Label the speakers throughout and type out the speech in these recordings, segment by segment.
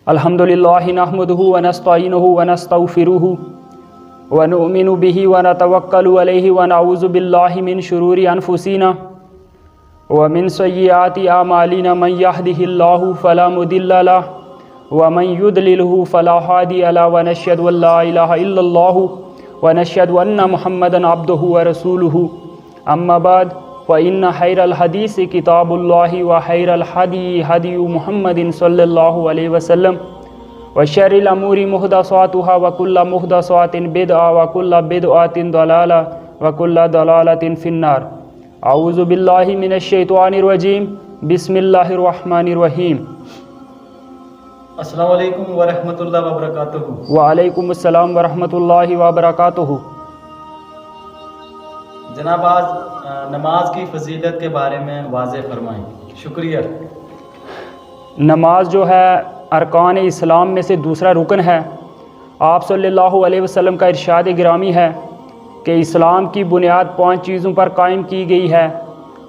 Speaker 1: الحمدللہ نحمدہ ونستعینہ ونستغفرہ ونؤمن بہ ونتوکل علیہ ونعوذ باللہ من شرور انفسنا ومن سیئات اعمالنا من یہدہ اللہ فلا مضل لہ ومن یضللہ فلا ہادی لہ ونشہد ان لا الہ الا اللہ ونشہد ان محمدا عبدہ ورسولہ اما بعد فإن خیر الحدیث کتاب اللہ وخیر الہدی ہدی محمد صلی اللہ علیہ وسلم وشر الامور محدثاتها وکل محدثات بدعہ وکل بدعۃ ضلالہ وکل ضلالۃ فی النار۔ اعوذ باللہ من الشیطان الرجیم، بسم اللہ الرحمن الرحیم۔
Speaker 2: السلام علیکم ورحمۃ اللہ وبرکاتہ۔
Speaker 1: وعلیکم السلام ورحمۃ اللہ وبرکاتہ۔
Speaker 2: جناب آج نماز کی فضیلت کے بارے میں واضح فرمائیں۔ شکریہ۔
Speaker 1: نماز جو ہے ارکان اسلام میں سے دوسرا رکن ہے۔ آپ صلی اللہ علیہ وسلم کا ارشاد گرامی ہے کہ اسلام کی بنیاد 5 چیزوں پر قائم کی گئی ہے۔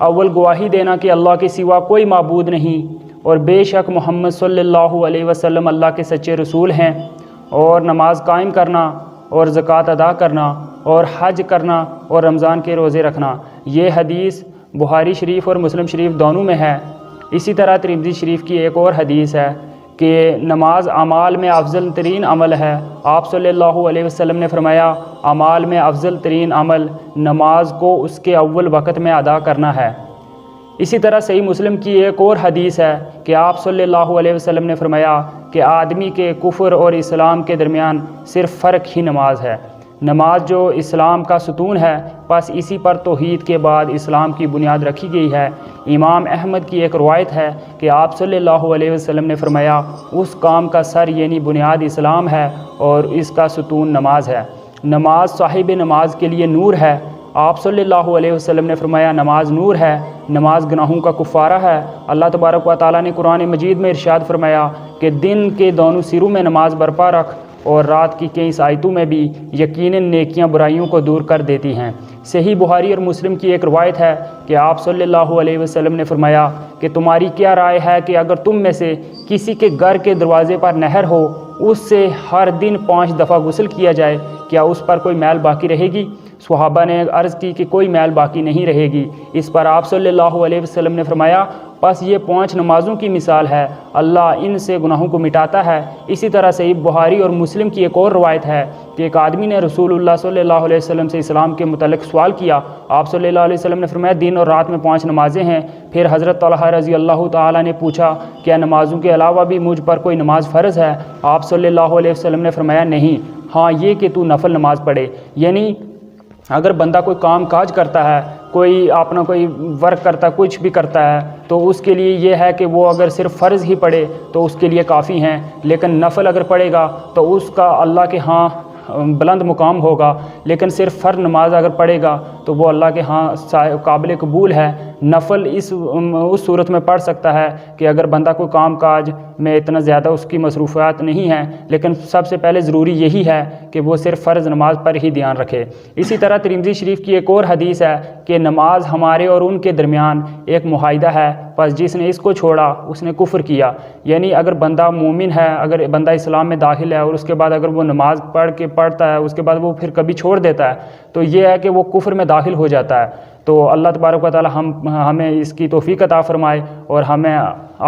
Speaker 1: اول گواہی دینا کہ اللہ کے سوا کوئی معبود نہیں اور بے شک محمد صلی اللہ علیہ وسلم اللہ کے سچے رسول ہیں، اور نماز قائم کرنا اور زکوٰۃ ادا کرنا اور حج کرنا اور رمضان کے روزے رکھنا۔ یہ حدیث بخاری شریف اور مسلم شریف دونوں میں ہے۔ اسی طرح ترمذی شریف کی ایک اور حدیث ہے کہ نماز اعمال میں افضل ترین عمل ہے۔ آپ صلی اللہ علیہ وسلم نے فرمایا اعمال میں افضل ترین عمل نماز کو اس کے اول وقت میں ادا کرنا ہے۔ اسی طرح صحیح مسلم کی ایک اور حدیث ہے کہ آپ صلی اللہ علیہ وسلم نے فرمایا کہ آدمی کے کفر اور اسلام کے درمیان صرف فرق ہی نماز ہے۔ نماز جو اسلام کا ستون ہے، بس اسی پر توحید کے بعد اسلام کی بنیاد رکھی گئی ہے۔ امام احمد کی ایک روایت ہے کہ آپ صلی اللہ علیہ وسلم نے فرمایا اس کام کا سر یعنی بنیاد اسلام ہے اور اس کا ستون نماز ہے۔ نماز صاحب نماز کے لیے نور ہے۔ آپ صلی اللہ علیہ وسلم نے فرمایا نماز نور ہے، نماز گناہوں کا کفارہ ہے۔ اللہ تبارک و تعالیٰ نے قرآن مجید میں ارشاد فرمایا کہ دن کے دونوں سروں میں نماز برپا رکھ اور رات کی کئی آیتوں میں بھی یقیناً نیکیاں برائیوں کو دور کر دیتی ہیں۔ صحیح بخاری اور مسلم کی ایک روایت ہے کہ آپ صلی اللہ علیہ وسلم نے فرمایا کہ تمہاری کیا رائے ہے کہ اگر تم میں سے کسی کے گھر کے دروازے پر نہر ہو، اس سے ہر دن 5 دفعہ غسل کیا جائے، کیا اس پر کوئی میل باقی رہے گی؟ صحابہ نے عرض کی کہ کوئی میل باقی نہیں رہے گی۔ اس پر آپ صلی اللہ علیہ وسلم نے فرمایا بس یہ 5 نمازوں کی مثال ہے، اللہ ان سے گناہوں کو مٹاتا ہے۔ اسی طرح صحیح بخاری اور مسلم کی ایک اور روایت ہے کہ ایک آدمی نے رسول اللہ صلی اللہ علیہ وسلم سے اسلام کے متعلق سوال کیا۔ آپ صلی اللہ علیہ وسلم نے فرمایا دن اور رات میں 5 نمازیں ہیں۔ پھر حضرت طلحہ رضی اللہ تعالیٰ نے پوچھا کیا نمازوں کے علاوہ بھی مجھ پر کوئی نماز فرض ہے؟ آپ صلی اللہ علیہ وسلم نے فرمایا نہیں، ہاں یہ کہ تو نفل نماز پڑھے۔ یعنی اگر بندہ کوئی کام کاج کرتا ہے، کوئی اپنا کوئی ورک کرتا ہے، کچھ بھی کرتا ہے، تو اس کے لیے یہ ہے کہ وہ اگر صرف فرض ہی پڑھے تو اس کے لیے کافی ہیں، لیکن نفل اگر پڑھے گا تو اس کا اللہ کے ہاں بلند مقام ہوگا۔ لیکن صرف فرض نماز اگر پڑھے گا تو وہ اللہ کے ہاں قابل قبول ہے۔ نفل اس صورت میں پڑھ سکتا ہے کہ اگر بندہ کوئی کام کاج میں اتنا زیادہ اس کی مصروفیات نہیں ہیں، لیکن سب سے پہلے ضروری یہی ہے کہ وہ صرف فرض نماز پر ہی دھیان رکھے۔ اسی طرح ترمذی شریف کی ایک اور حدیث ہے کہ نماز ہمارے اور ان کے درمیان ایک معاہدہ ہے، بس جس نے اس کو چھوڑا اس نے کفر کیا۔ یعنی اگر بندہ مومن ہے، اگر بندہ اسلام میں داخل ہے اور اس کے بعد اگر وہ نماز پڑھتا ہے اس کے بعد وہ پھر کبھی چھوڑ دیتا ہے تو یہ ہے کہ وہ کفر میں داخل ہو جاتا ہے۔ تو اللہ تبارک و تعالی ہمیں اس کی توفیق عطا فرمائے اور ہمیں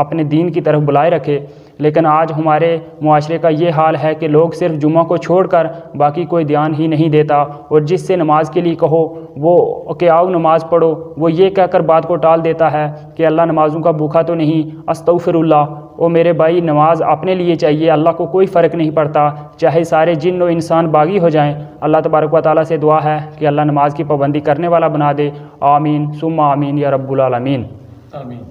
Speaker 1: اپنے دین کی طرف بلائے رکھے۔ لیکن آج ہمارے معاشرے کا یہ حال ہے کہ لوگ صرف جمعہ کو چھوڑ کر باقی کوئی دھیان ہی نہیں دیتا، اور جس سے نماز کے لیے کہو وہ کہ آؤ نماز پڑھو، وہ یہ کہہ کر بات کو ٹال دیتا ہے کہ اللہ نمازوں کا بھوکا تو نہیں، استغفر اللہ۔ او میرے بھائی، نماز اپنے لیے چاہیے، اللہ کو کوئی فرق نہیں پڑتا، چاہے سارے جن و انسان باغی ہو جائیں۔ اللہ تبارک و تعالیٰ سے دعا ہے کہ اللہ نماز کی پابندی کرنے والا بنا دے۔ آمین ثم آمین یا رب العالمین۔
Speaker 2: آمین۔